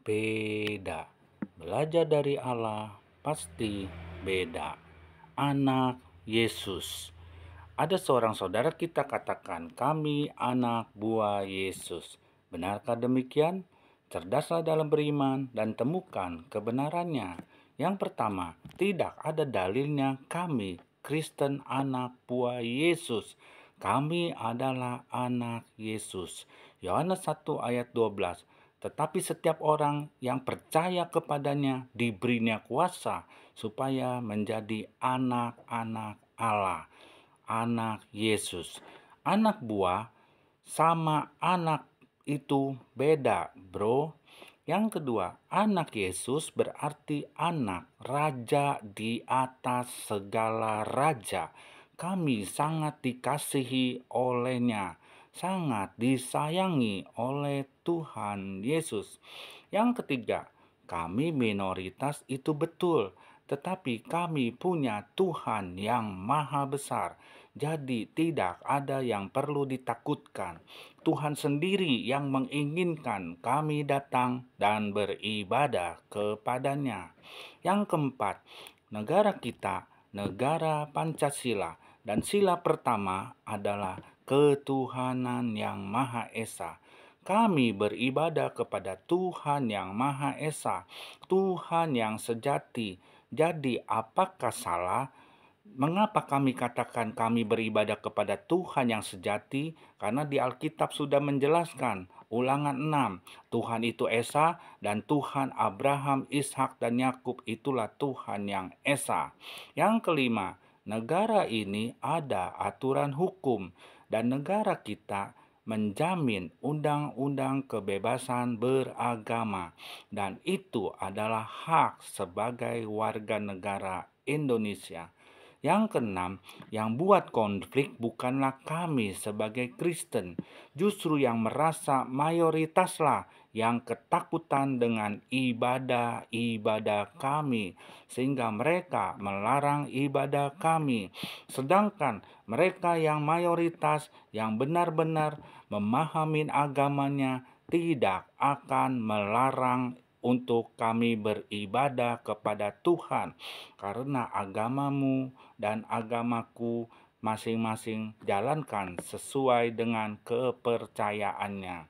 Beda. Belajar dari Allah pasti beda. Anak Yesus. Ada seorang saudara kita katakan, kami anak buah Yesus. Benarkah demikian? Cerdaslah dalam beriman dan temukan kebenarannya. Yang pertama, tidak ada dalilnya kami Kristen anak buah Yesus. Kami adalah anak Yesus. Yohanes 1 ayat 12. Tetapi setiap orang yang percaya kepadanya diberinya kuasa supaya menjadi anak-anak Allah, anak Yesus. Anak buah sama anak itu beda, bro. Yang kedua, anak Yesus berarti anak raja di atas segala raja. Kami sangat dikasihi olehnya, sangat disayangi oleh Tuhan Yesus. Yang ketiga, kami minoritas itu betul, tetapi kami punya Tuhan yang maha besar. Jadi tidak ada yang perlu ditakutkan. Tuhan sendiri yang menginginkan kami datang dan beribadah kepadanya. Yang keempat, negara kita, negara Pancasila, dan sila pertama adalah ketuhanan yang Maha Esa. Kami beribadah kepada Tuhan yang Maha Esa, Tuhan yang sejati. Jadi apakah salah? Mengapa kami katakan kami beribadah kepada Tuhan yang sejati? Karena di Alkitab sudah menjelaskan, Ulangan 6, Tuhan itu Esa dan Tuhan Abraham, Ishak dan Yakub itulah Tuhan yang Esa. Yang kelima, negara ini ada aturan hukum dan negara kita menjamin undang-undang kebebasan beragama dan itu adalah hak sebagai warga negara Indonesia. Yang keenam, yang buat konflik bukanlah kami sebagai Kristen, justru yang merasa mayoritaslah yang ketakutan dengan ibadah-ibadah kami, sehingga mereka melarang ibadah kami. Sedangkan mereka yang mayoritas, yang benar-benar memahami agamanya, tidak akan melarang untuk kami beribadah kepada Tuhan, karena agamamu dan agamaku masing-masing jalankan sesuai dengan kepercayaannya.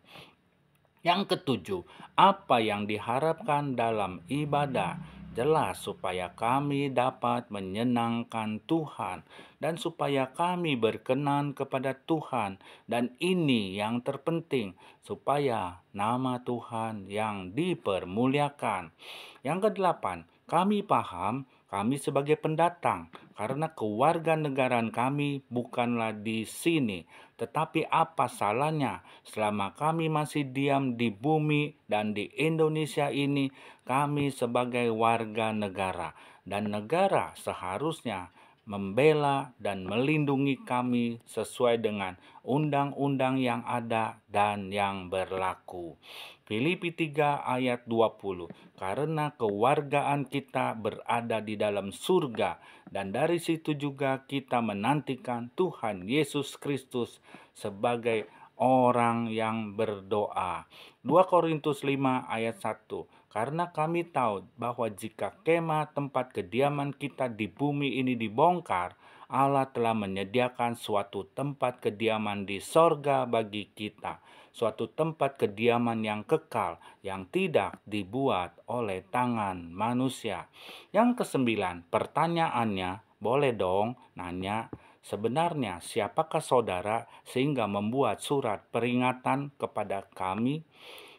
Yang ketujuh, apa yang diharapkan dalam ibadah? Jelas supaya kami dapat menyenangkan Tuhan dan supaya kami berkenan kepada Tuhan. Dan ini yang terpenting, supaya nama Tuhan yang dipermuliakan. Yang kedelapan, kami paham kami sebagai pendatang karena kewarganegaraan kami bukanlah di sini. Tetapi apa salahnya selama kami masih diam di bumi dan di Indonesia ini, kami sebagai warga negara dan negara seharusnya membela dan melindungi kami sesuai dengan undang-undang yang ada dan yang berlaku. Filipi 3 ayat 20. Karena kewargaan kita berada di dalam surga dan dari situ juga kita menantikan Tuhan Yesus Kristus sebagai orang yang berdoa. 2 Korintus 5 ayat 1. Karena kami tahu bahwa jika kemah tempat kediaman kita di bumi ini dibongkar, Allah telah menyediakan suatu tempat kediaman di sorga bagi kita. Suatu tempat kediaman yang kekal, yang tidak dibuat oleh tangan manusia. Yang kesembilan, pertanyaannya, boleh dong nanya, sebenarnya siapakah saudara sehingga membuat surat peringatan kepada kami?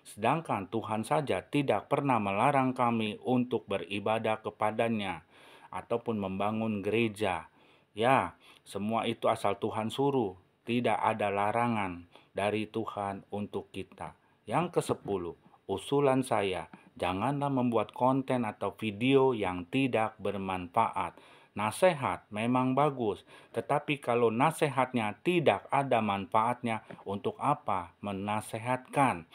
Sedangkan Tuhan saja tidak pernah melarang kami untuk beribadah kepadanya ataupun membangun gereja. Ya, semua itu asal Tuhan suruh. Tidak ada larangan dari Tuhan untuk kita. Yang kesepuluh, usulan saya, janganlah membuat konten atau video yang tidak bermanfaat. Nasihat memang bagus, tetapi kalau nasihatnya tidak ada manfaatnya, untuk apa menasehatkan?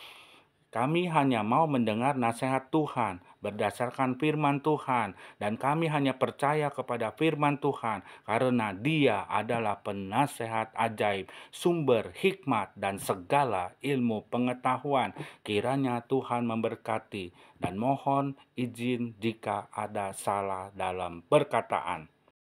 Kami hanya mau mendengar nasihat Tuhan berdasarkan firman Tuhan, dan kami hanya percaya kepada firman Tuhan karena Dia adalah penasehat ajaib, sumber hikmat dan segala ilmu pengetahuan. Kiranya Tuhan memberkati, dan mohon izin jika ada salah dalam perkataan.